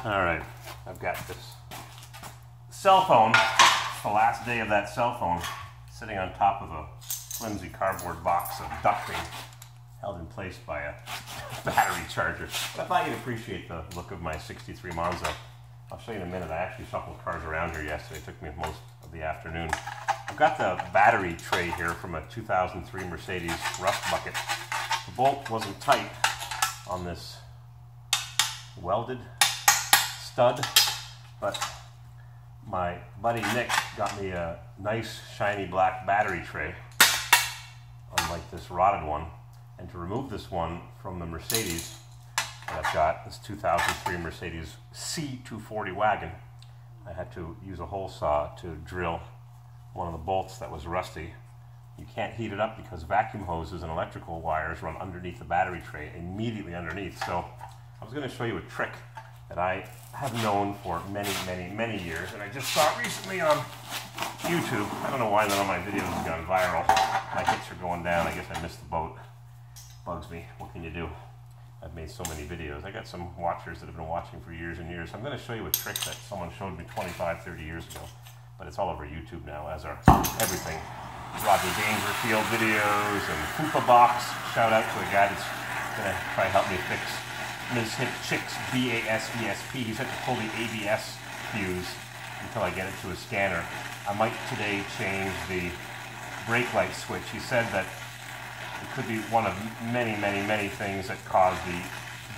All right, I've got this cell phone, the last day of that cell phone, sitting on top of a flimsy cardboard box of ducting held in place by a battery charger. But I thought you'd appreciate the look of my 63 Monza. I'll show you in a minute. I actually shuffled cars around here yesterday. It took me most of the afternoon. I've got the battery tray here from a 2003 Mercedes Rust Bucket. The bolt wasn't tight on this welded stud, but my buddy Nick got me a nice shiny black battery tray, unlike this rotted one. And to remove this one from the Mercedes that I've got, this 2003 Mercedes C240 wagon, I had to use a hole saw to drill one of the bolts that was rusty. You can't heat it up because vacuum hoses and electrical wires run underneath the battery tray, immediately underneath. So I was going to show you a trick that I have known for many, many, many years, and I just saw it recently on YouTube. I don't know why none of my videos have gone viral. My hits are going down. I guess I missed the boat. Bugs me. What can you do? I've made so many videos. I got some watchers that have been watching for years and years. I'm going to show you a trick that someone showed me 25, 30 years ago, but it's all over YouTube now, as are everything. Rodney Dangerfield videos and Fupa Box. Shout out to a guy that's going to try to help me fix Ms. Hit Chick's BASESP. He's had to pull the ABS fuse until I get it to a scanner. I might today change the brake light switch. He said that it could be one of many, many, many things that cause the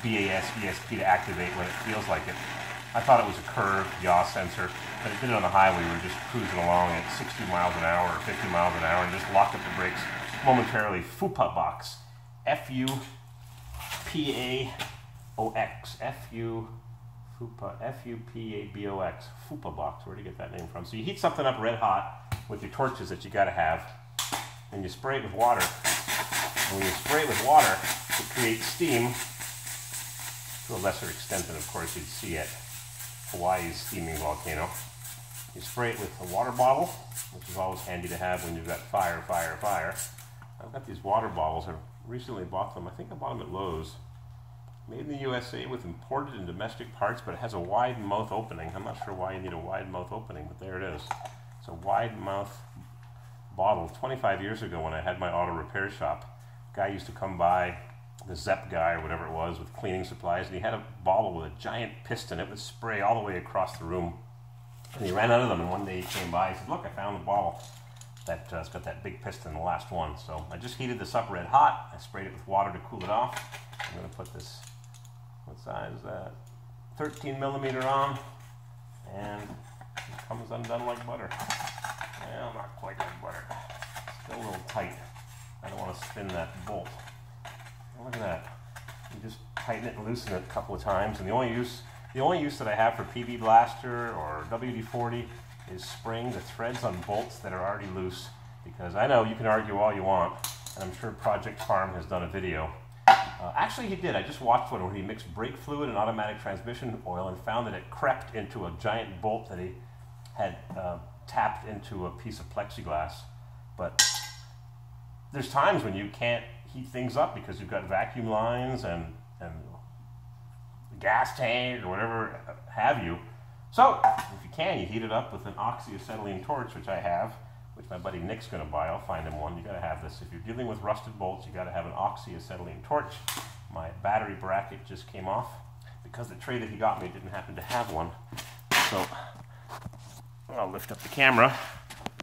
BASESP to activate when it feels like it. I thought it was a curved yaw sensor, but it did it on the highway. We were just cruising along at 60 miles an hour or 50 miles an hour and just locked up the brakes momentarily. Fupa Box. F-U-P-A-O-X. F-U-P-A-B-O-X. Fupa Box. Where did you get that name from? So you heat something up red hot with your torches that you got to have, and you spray it with water. And when you spray it with water, it creates steam to a lesser extent than, of course, you'd see at Hawaii's steaming volcano. You spray it with a water bottle, which is always handy to have when you've got fire. I've got these water bottles. I recently bought them. I think I bought them at Lowe's. Made in the USA with imported and domestic parts, but it has a wide mouth opening. I'm not sure why you need a wide mouth opening, but there it is. It's a wide mouth bottle. 25 years ago when I had my auto repair shop, a guy used to come by, the Zepp guy or whatever it was, with cleaning supplies, and he had a bottle with a giant piston. It would spray all the way across the room. And he ran out of them, and one day he came by, he said, "Look, I found the bottle that's got that big piston, the last one." So I just heated this up red hot. I sprayed it with water to cool it off. I'm going to put this, what size is that? 13 millimeter on, and it comes undone like butter. Well, not quite like butter. Still a little tight. I don't want to spin that bolt. Look at that. You just tighten it and loosen it a couple of times, and the only use that I have for PB Blaster or WD-40 is spraying the threads on bolts that are already loose, because I know you can argue all you want, and I'm sure Project Farm has done a video. Actually, he did. I just watched one where he mixed brake fluid and automatic transmission oil and found that it crept into a giant bolt that he had tapped into a piece of plexiglass. But there's times when you can't heat things up because you've got vacuum lines and gas tank or whatever have you. So if you can, you heat it up with an oxyacetylene torch, which I have, which my buddy Nick's going to buy. I'll find him one. You got to have this. If you're dealing with rusted bolts, you got to have an oxyacetylene torch. My battery bracket just came off because the tray that he got me didn't happen to have one. So I'll lift up the camera.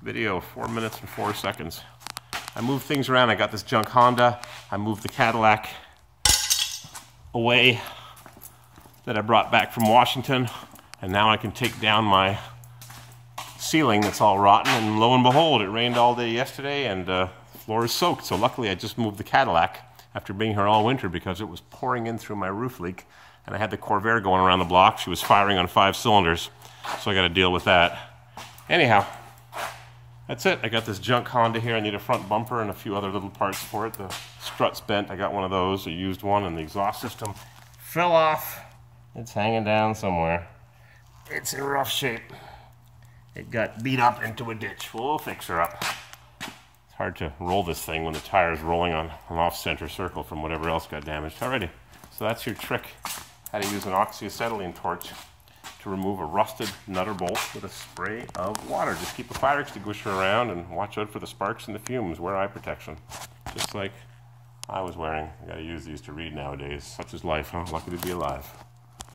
Video 4 minutes and 4 seconds. I moved things around. I got this junk Honda. I moved the Cadillac away that I brought back from Washington, and now I can take down my ceiling that's all rotten, and lo and behold, it rained all day yesterday and the floor is soaked. So luckily I just moved the Cadillac after being here all winter because it was pouring in through my roof leak, and I had the Corvair going around the block. She was firing on 5 cylinders, so I got to deal with that. Anyhow, that's it. I got this junk Honda here. I need a front bumper and a few other little parts for it. The strut's bent. I got one of those, a used one, and the exhaust system fell off. It's hanging down somewhere. It's in rough shape. It got beat up into a ditch. We'll fix her up. It's hard to roll this thing when the tire's rolling on an off-center circle from whatever else got damaged. Alrighty, so that's your trick, how to use an oxyacetylene torch to remove a rusted nutter bolt with a spray of water. Just keep a fire extinguisher around and watch out for the sparks and the fumes. Wear eye protection, just like I was wearing. I gotta use these to read nowadays. Such is life, huh? Lucky to be alive.